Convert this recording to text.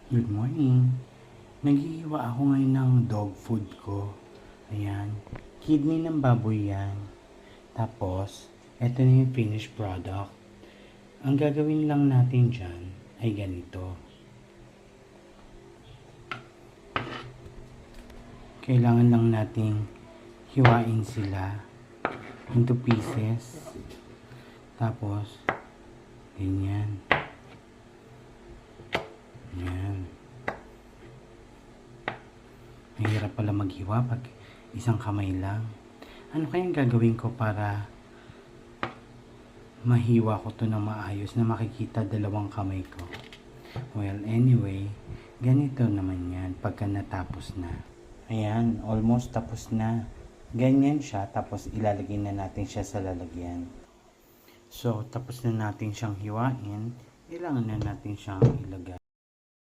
Good morning. Naghihiwa ako ngayon ng dog food ko. Ayan. Kidney ng baboy yan. Tapos, eto na yung finished product. Ang gagawin lang natin dyan ay ganito. Kailangan lang nating hiwain sila into pieces. Tapos, ganyan. Yan. Mahirap pala maghiwa pag isang kamay lang. Ano kayang gagawin ko para mahiwa ko to na maayos na makikita dalawang kamay ko? Well, anyway, ganito naman yan pagka natapos na. Ayan, almost tapos na. Ganyan siya, tapos ilalagay na natin siya sa lalagyan. So, tapos na natin siyang hiwain. Kailangan na natin siyang ilagay